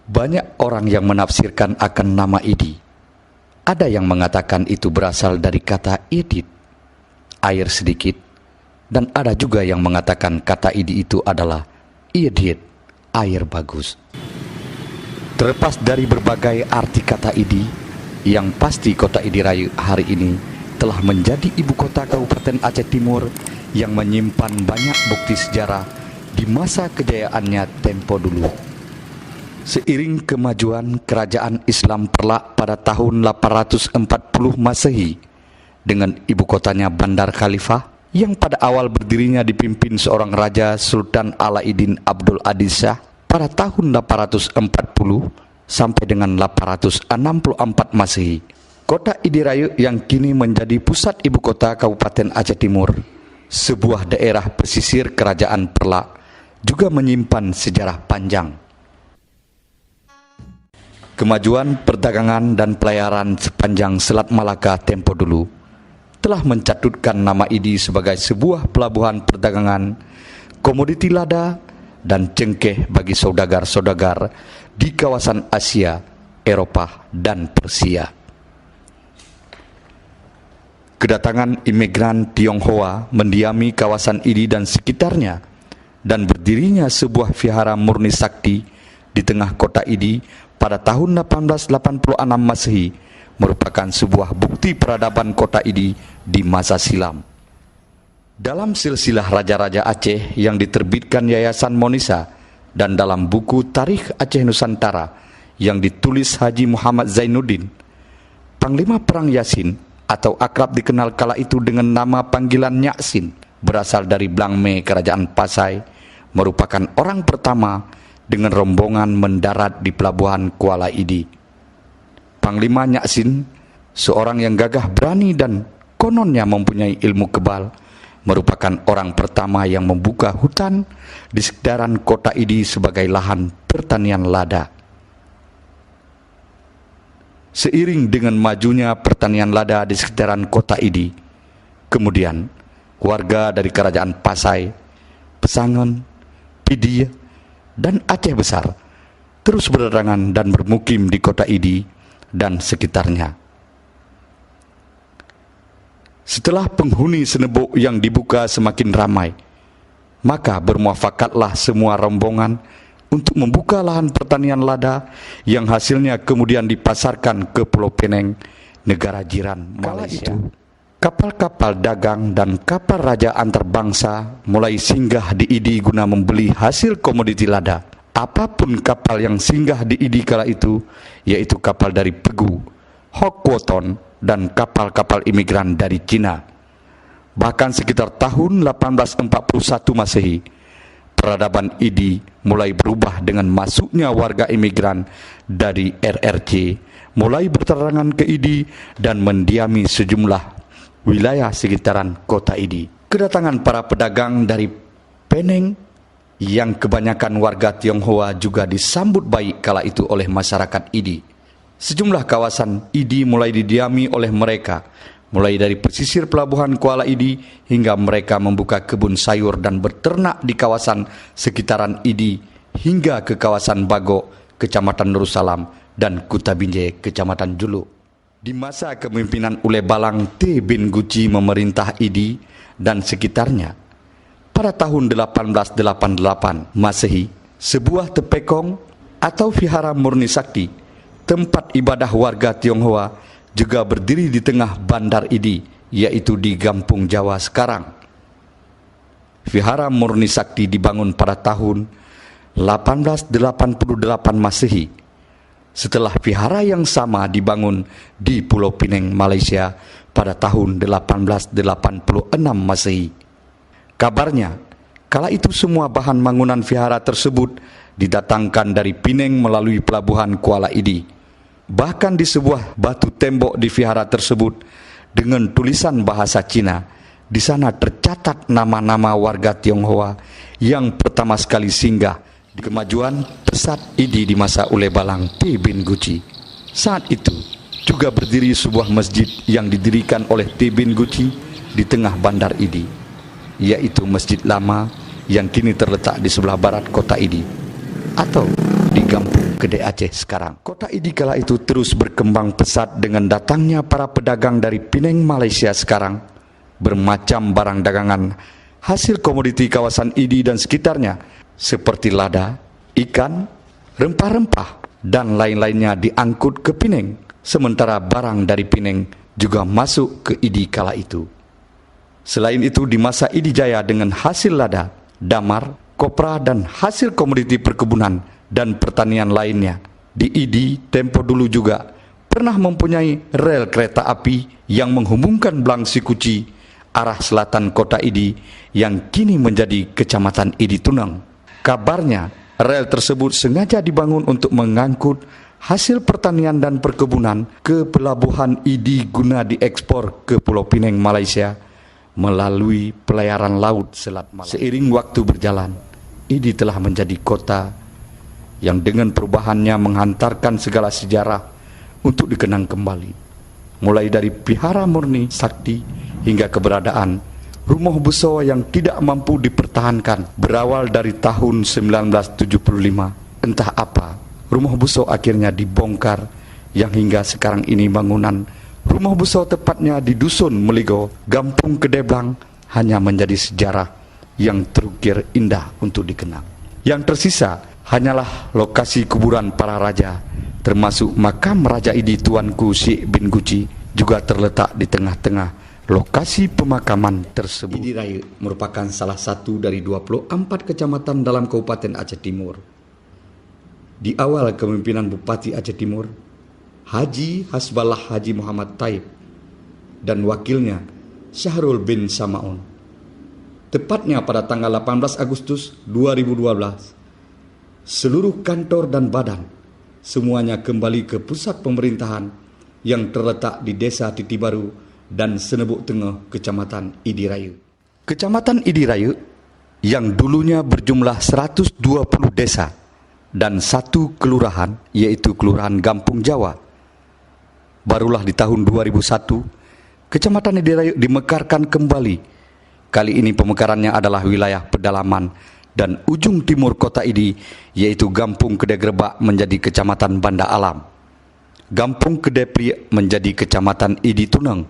Banyak orang yang menafsirkan akan nama Idi. Ada yang mengatakan itu berasal dari kata idit, air sedikit, dan ada juga yang mengatakan kata Idi itu adalah idit, air bagus. Terlepas dari berbagai arti kata Idi, yang pasti kota Idi Rayu hari ini telah menjadi ibu kota Kabupaten Aceh Timur yang menyimpan banyak bukti sejarah di masa kejayaannya tempo dulu. Seiring kemajuan kerajaan Islam Perlak pada tahun 840 Masehi dengan ibu kotanya Bandar Khalifah yang pada awal berdirinya dipimpin seorang raja Sultan Alauddin Abdul Aziz Shah pada tahun 840 sampai dengan 864 Masehi. Kota Idi Rayu yang kini menjadi pusat ibu kota Kabupaten Aceh Timur, sebuah daerah pesisir kerajaan Perlak, juga menyimpan sejarah panjang. Kemajuan perdagangan dan pelayaran sepanjang Selat Malaka tempo dulu telah mencatutkan nama Idi sebagai sebuah pelabuhan perdagangan, komoditi lada, dan cengkeh bagi saudagar-saudagar di kawasan Asia, Eropah, dan Persia. Kedatangan imigran Tionghoa mendiami kawasan Idi dan sekitarnya, dan berdirinya sebuah vihara murni sakti di tengah kota Idi pada tahun 1886 Masehi merupakan sebuah bukti peradaban kota Idi di masa silam. Dalam silsilah Raja-Raja Aceh yang diterbitkan Yayasan Monisa dan dalam buku Tarikh Aceh Nusantara yang ditulis Haji Muhammad Zainuddin, Panglima Perang Yasin atau akrab dikenal kala itu dengan nama panggilan Nyaksin, berasal dari Blangme Kerajaan Pasai, merupakan orang pertama dengan rombongan mendarat di pelabuhan Kuala Idi. Panglima Nyaksin, seorang yang gagah berani dan kononnya mempunyai ilmu kebal, merupakan orang pertama yang membuka hutan di sekitaran kota Idi sebagai lahan pertanian lada. Seiring dengan majunya pertanian lada di sekitaran kota Idi, kemudian warga dari kerajaan Pasai, Pesangon, Pidi, dan Aceh Besar terus berdatangan dan bermukim di kota Idi dan sekitarnya. Setelah penghuni Senebok yang dibuka semakin ramai, maka bermuafakatlah semua rombongan untuk membuka lahan pertanian lada yang hasilnya kemudian dipasarkan ke Pulau Penang, negara jiran Malaysia. Kapal-kapal dagang dan kapal raja antarbangsa mulai singgah di Idi guna membeli hasil komoditi lada. Apapun kapal yang singgah di Idi kala itu, yaitu kapal dari Pegu, Hok Woton, dan kapal-kapal imigran dari Cina. Bahkan sekitar tahun 1841 Masehi, peradaban Idi mulai berubah dengan masuknya warga imigran dari RRC, mulai berterbangan ke Idi dan mendiami sejumlah wilayah sekitaran kota Idi. Kedatangan para pedagang dari Penang yang kebanyakan warga Tionghoa juga disambut baik kala itu oleh masyarakat Idi. Sejumlah kawasan Idi mulai didiami oleh mereka, mulai dari pesisir pelabuhan Kuala Idi hingga mereka membuka kebun sayur dan beternak di kawasan sekitaran Idi hingga ke kawasan Bagok, Kecamatan Darussalam, dan Kutabinje, Kecamatan Juluk. Di masa kepemimpinan Ule Balang T. bin Guci memerintah Idi dan sekitarnya, pada tahun 1888 Masehi, sebuah tepekong atau vihara murni sakti, tempat ibadah warga Tionghoa, juga berdiri di tengah Bandar Idi, yaitu di Gampung Jawa sekarang. Vihara murni sakti dibangun pada tahun 1888 Masehi, setelah vihara yang sama dibangun di Pulau Pinang, Malaysia pada tahun 1886 Masehi. Kabarnya, kala itu semua bahan bangunan vihara tersebut didatangkan dari Pinang melalui pelabuhan Kuala Idi. Bahkan di sebuah batu tembok di vihara tersebut dengan tulisan bahasa Cina, di sana tercatat nama-nama warga Tionghoa yang pertama sekali singgah di kemajuan pesat Idi di masa Ule Balang T. bin Guci. Saat itu juga berdiri sebuah masjid yang didirikan oleh T. bin Guci di tengah Bandar Idi, yaitu Masjid Lama yang kini terletak di sebelah barat kota Idi, atau di Gampung Gede Aceh sekarang. Kota Idi kala itu terus berkembang pesat dengan datangnya para pedagang dari Penang, Malaysia sekarang. Bermacam barang dagangan hasil komoditi kawasan Idi dan sekitarnya seperti lada, ikan, rempah-rempah, dan lain-lainnya diangkut ke Penang. Sementara barang dari Penang juga masuk ke Idi kala itu. Selain itu, di masa Idi Jaya dengan hasil lada, damar, kopra, dan hasil komoditi perkebunan dan pertanian lainnya, di Idi tempo dulu juga pernah mempunyai rel kereta api yang menghubungkan Blang Sikuci arah selatan kota Idi yang kini menjadi Kecamatan Idi Tunang. Kabarnya, rel tersebut sengaja dibangun untuk mengangkut hasil pertanian dan perkebunan ke pelabuhan Idi guna diekspor ke Pulau Penang, Malaysia melalui pelayaran laut Selat Malaka. Seiring waktu berjalan, Idi telah menjadi kota yang dengan perubahannya menghantarkan segala sejarah untuk dikenang kembali. Mulai dari Vihara Murni Sakti hingga keberadaan Rumah Buso yang tidak mampu dipertahankan. Berawal dari tahun 1975, entah apa, Rumah Buso akhirnya dibongkar yang hingga sekarang ini bangunan Rumah Buso tepatnya di Dusun Meligo, Gampung Kedeblang, hanya menjadi sejarah yang terukir indah untuk dikenang. Yang tersisa hanyalah lokasi kuburan para raja, termasuk makam Raja Idi Tuanku Syekh bin Guci juga terletak di tengah-tengah lokasi pemakaman tersebut. Idi Raya merupakan salah satu dari 24 kecamatan dalam Kabupaten Aceh Timur. Di awal kepemimpinan Bupati Aceh Timur, Haji Hasballah Haji Muhammad Taib dan wakilnya Syahrul bin Samaun. Tepatnya pada tanggal 18 Agustus 2012, seluruh kantor dan badan semuanya kembali ke pusat pemerintahan yang terletak di Desa Titi Baru dan Senebuk Tengah, Kecamatan Idi Raya. Kecamatan Idi Raya yang dulunya berjumlah 120 desa dan satu kelurahan, yaitu Kelurahan Gampung Jawa. Barulah di tahun 2001, Kecamatan Idi Raya dimekarkan kembali. Kali ini pemekarannya adalah wilayah pedalaman dan ujung timur kota Idi, yaitu Gampung Gede Grebak menjadi Kecamatan Banda Alam, Gampung Gede Priek menjadi Kecamatan Idi Tunang,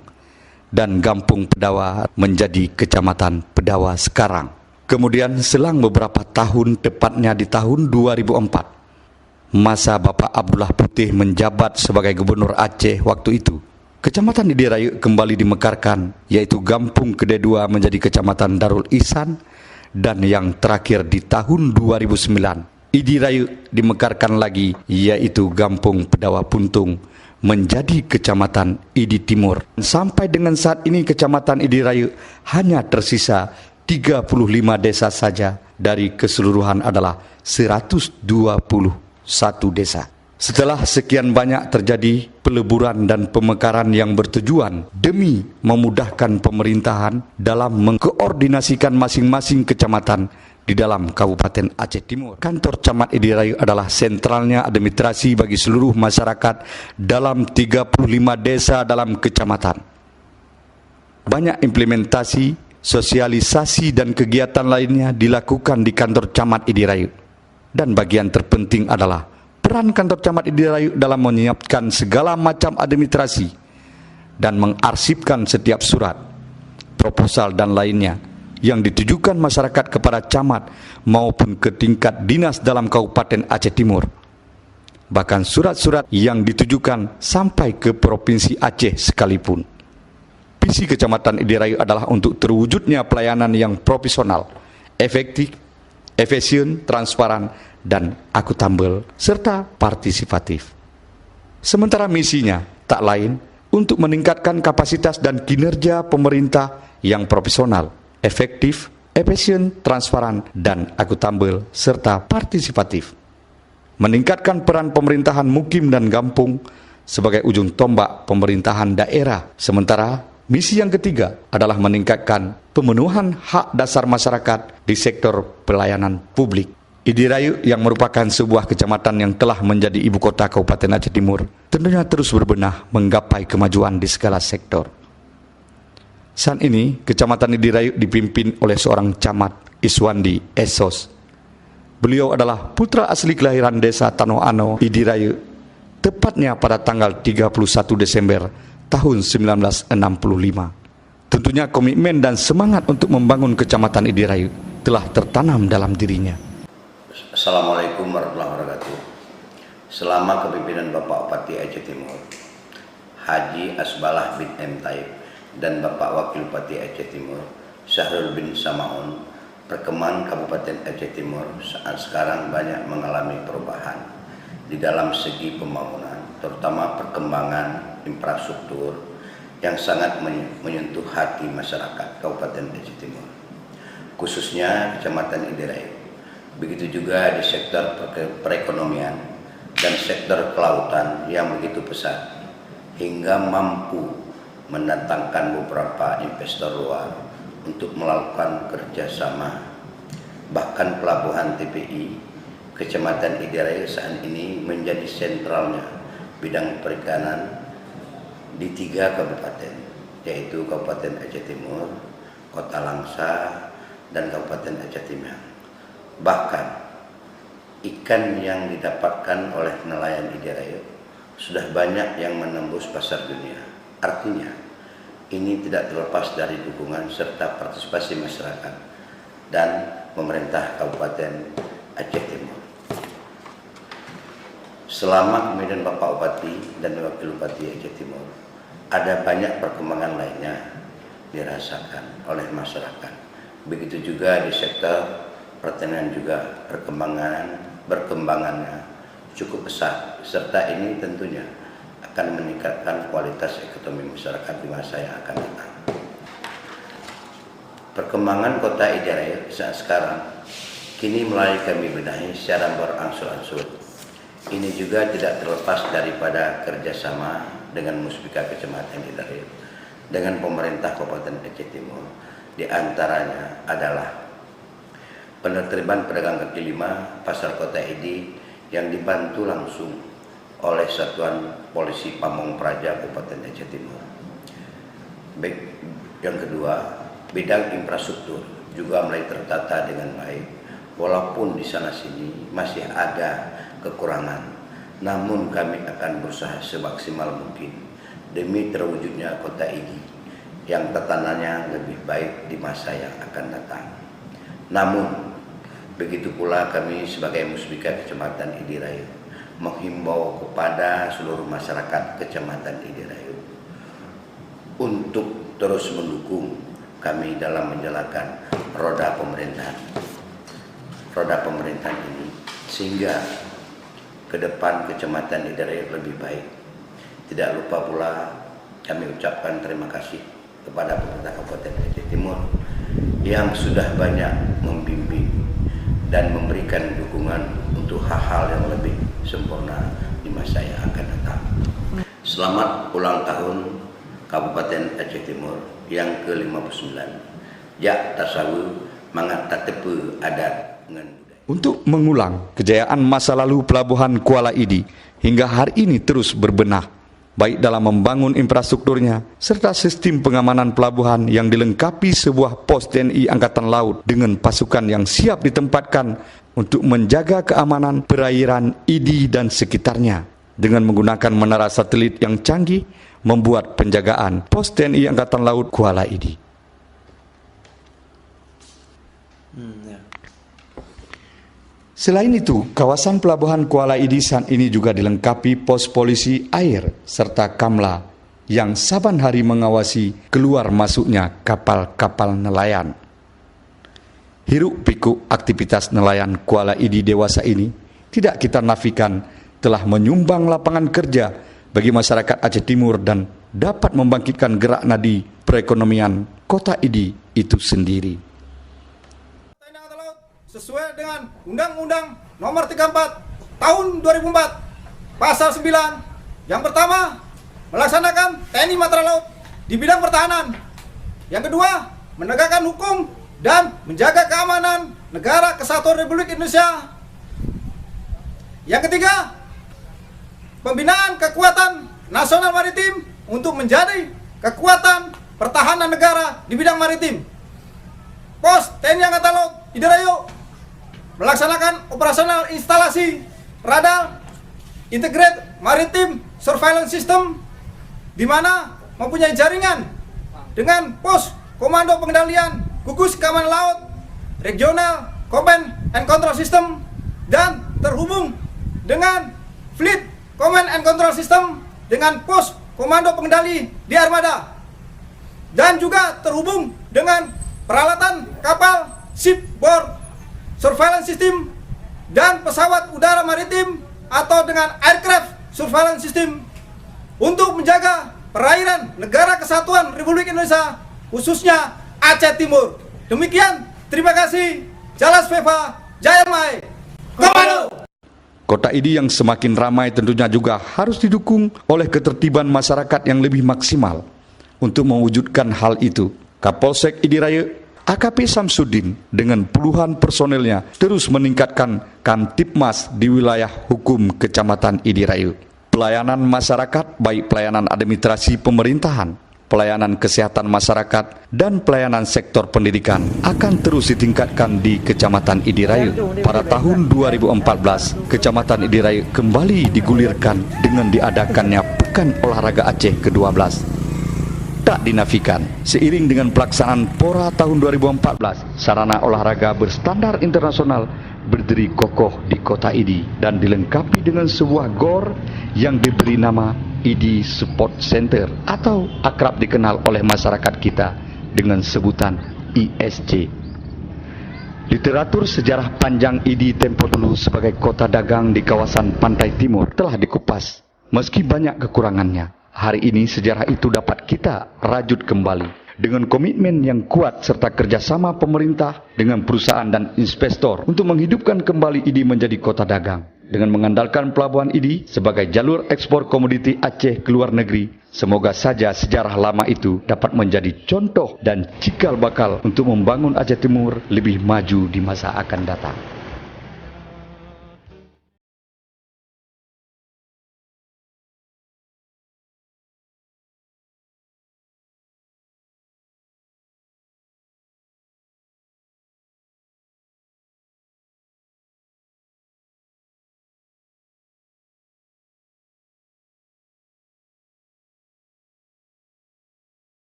dan Gampung Pedawa menjadi Kecamatan Pedawa sekarang. Kemudian selang beberapa tahun, tepatnya di tahun 2004, masa Bapak Abdullah Putih menjabat sebagai Gubernur Aceh waktu itu, Kecamatan Idi Raya kembali dimekarkan, yaitu Gampung Gede 2 menjadi Kecamatan Darul Ihsan, dan yang terakhir di tahun 2009, Idi Raya dimekarkan lagi, yaitu Gampung Pedawa Puntung menjadi Kecamatan Idi Timur. Sampai dengan saat ini Kecamatan Idi Raya hanya tersisa 35 desa saja dari keseluruhan adalah 121 desa. Setelah sekian banyak terjadi peleburan dan pemekaran yang bertujuan demi memudahkan pemerintahan dalam mengkoordinasikan masing-masing kecamatan di dalam Kabupaten Aceh Timur, kantor Camat Idi Raya adalah sentralnya administrasi bagi seluruh masyarakat dalam 35 desa dalam kecamatan. Banyak implementasi, sosialisasi dan kegiatan lainnya dilakukan di kantor Camat Idi Raya. Dan bagian terpenting adalah peran kantor Camat Idi Raya dalam menyiapkan segala macam administrasi dan mengarsipkan setiap surat, proposal dan lainnya yang ditujukan masyarakat kepada camat maupun ke tingkat dinas dalam Kabupaten Aceh Timur. Bahkan surat-surat yang ditujukan sampai ke Provinsi Aceh sekalipun. Visi Kecamatan Idi Raya adalah untuk terwujudnya pelayanan yang profesional, efektif, efisien, transparan, dan akuntabel, serta partisipatif. Sementara misinya tak lain untuk meningkatkan kapasitas dan kinerja pemerintah yang profesional, efektif, efisien, transparan, dan akuntabel, serta partisipatif. Meningkatkan peran pemerintahan mukim dan gampung sebagai ujung tombak pemerintahan daerah. Sementara misi yang ketiga adalah meningkatkan pemenuhan hak dasar masyarakat di sektor pelayanan publik. Idi Raya yang merupakan sebuah kecamatan yang telah menjadi ibu kota Kabupaten Aceh Timur tentunya terus berbenah menggapai kemajuan di segala sektor. Saat ini, Kecamatan Idi Raya dipimpin oleh seorang camat, Iswandi Esos. Beliau adalah putra asli kelahiran desa Tanoano, Idirayu, tepatnya pada tanggal 31 Desember tahun 1965. Tentunya komitmen dan semangat untuk membangun Kecamatan Idirayu telah tertanam dalam dirinya. Assalamualaikum warahmatullahi wabarakatuh. Selama kepemimpinan Bapak Bupati Aceh Timur, Haji Asbalah bin M. Taib, dan Bapak Wakil Bupati Aceh Timur, Syahrul bin Samaun, perkembangan Kabupaten Aceh Timur saat sekarang banyak mengalami perubahan di dalam segi pembangunan, terutama perkembangan infrastruktur yang sangat menyentuh hati masyarakat Kabupaten Aceh Timur, khususnya Kecamatan Idirayu. Begitu juga di sektor perekonomian dan sektor kelautan yang begitu pesat, hingga mampu mendatangkan beberapa investor luar untuk melakukan kerjasama. Bahkan pelabuhan TPI Kecamatan Idirayu saat ini menjadi sentralnya bidang perikanan di 3 kabupaten, yaitu Kabupaten Aceh Timur, Kota Langsa, dan Kabupaten Aceh Timur. Bahkan ikan yang didapatkan oleh nelayan Idirayu sudah banyak yang menembus pasar dunia. Artinya ini tidak terlepas dari dukungan serta partisipasi masyarakat dan pemerintah Kabupaten Aceh Timur. Selama kepemimpinan Bapak Bupati dan Wakil Bupati Aceh Timur, ada banyak perkembangan lainnya dirasakan oleh masyarakat. Begitu juga di sektor pertanian juga perkembangannya cukup pesat, serta ini tentunya akan meningkatkan kualitas ekonomi masyarakat di masa yang akan datang. Perkembangan Kota Idirayu saat sekarang kini mulai kami benahi secara berangsur-angsur. Ini juga tidak terlepas daripada kerjasama dengan Muspika Kecamatan Idirayu dengan pemerintah Kabupaten Aceh Timur. Di antaranya adalah penertiban pedagang kaki lima pasar Kota Idi yang dibantu langsung oleh Satuan Polisi Pamong Praja Kabupaten Aceh Timur. Yang kedua, bidang infrastruktur juga mulai tertata dengan baik, walaupun di sana sini masih ada kekurangan, namun kami akan berusaha semaksimal mungkin demi terwujudnya Kota Idi yang tatanannya lebih baik di masa yang akan datang. Namun begitu pula kami sebagai Muspika Kecamatan Idirayu menghimbau kepada seluruh masyarakat Kecamatan Idirayu untuk terus mendukung kami dalam menjalankan roda pemerintahan ini, sehingga ke depan Kecamatan Idirayu lebih baik. Tidak lupa pula kami ucapkan terima kasih kepada pemerintah Kabupaten Aceh Timur yang sudah banyak membimbing dan memberikan dukungan untuk hal-hal yang lebih sempurna di masa yang akan datang. Selamat ulang tahun Kabupaten Aceh Timur yang ke-59. Jak tasawu mangat tatepe adat dengan budaya. Untuk mengulang kejayaan masa lalu Pelabuhan Kuala Idi hingga hari ini terus berbenah, baik dalam membangun infrastrukturnya serta sistem pengamanan pelabuhan yang dilengkapi sebuah pos TNI Angkatan Laut dengan pasukan yang siap ditempatkan untuk menjaga keamanan perairan Idi dan sekitarnya. Dengan menggunakan menara satelit yang canggih, membuat penjagaan pos TNI Angkatan Laut Kuala Idi. Selain itu, kawasan Pelabuhan Kuala Idi saat ini juga dilengkapi pos polisi air serta kamla yang saban hari mengawasi keluar masuknya kapal-kapal nelayan. Hiruk pikuk aktivitas nelayan Kuala Idi dewasa ini tidak kita nafikan telah menyumbang lapangan kerja bagi masyarakat Aceh Timur dan dapat membangkitkan gerak nadi perekonomian Kota Idi itu sendiri. Sesuai dengan Undang-Undang Nomor 34 Tahun 2004 Pasal 9, yang pertama, melaksanakan TNI Matra Laut di bidang pertahanan. Yang kedua, menegakkan hukum dan menjaga keamanan negara Kesatuan Republik Indonesia. Yang ketiga, pembinaan kekuatan nasional maritim untuk menjadi kekuatan pertahanan negara di bidang maritim. Pos TNI Angkatan Laut Idirayu melaksanakan operasional instalasi radar Integrated Maritime Surveillance System, di mana mempunyai jaringan dengan pos komando pengendalian gugus keamanan laut regional command and control system, dan terhubung dengan fleet command and control system dengan pos komando pengendali di armada, dan juga terhubung dengan peralatan kapal shipboard surveillance system dan pesawat udara maritim atau dengan aircraft surveillance system untuk menjaga perairan negara kesatuan Republik Indonesia, khususnya Aceh Timur. Demikian, terima kasih. Jalas Veva, Jaya Mai, Komando. Kota Idi yang semakin ramai tentunya juga harus didukung oleh ketertiban masyarakat yang lebih maksimal. Untuk mewujudkan hal itu, Kapolsek Idi Raya AKP Samsudin dengan puluhan personelnya terus meningkatkan Kamtipmas di wilayah hukum Kecamatan Idi Raya. Pelayanan masyarakat, baik pelayanan administrasi pemerintahan, pelayanan kesehatan masyarakat, dan pelayanan sektor pendidikan akan terus ditingkatkan di Kecamatan Idi Raya. Pada tahun 2014, Kecamatan Idi Raya kembali digulirkan dengan diadakannya Pekan Olahraga Aceh ke-12. Tak dinafikan, seiring dengan pelaksanaan PORA tahun 2014, sarana olahraga berstandar internasional berdiri kokoh di kota Idi dan dilengkapi dengan sebuah gor yang diberi nama Idi Sport Center atau akrab dikenal oleh masyarakat kita dengan sebutan ISC. Literatur sejarah panjang Idi tempo dulu sebagai kota dagang di kawasan pantai timur telah dikupas. Meski banyak kekurangannya, hari ini sejarah itu dapat kita rajut kembali dengan komitmen yang kuat serta kerjasama pemerintah dengan perusahaan dan investor untuk menghidupkan kembali Idi menjadi kota dagang. Dengan mengandalkan pelabuhan Idi sebagai jalur ekspor komoditi Aceh ke luar negeri, semoga saja sejarah lama itu dapat menjadi contoh dan cikal bakal untuk membangun Aceh Timur lebih maju di masa akan datang.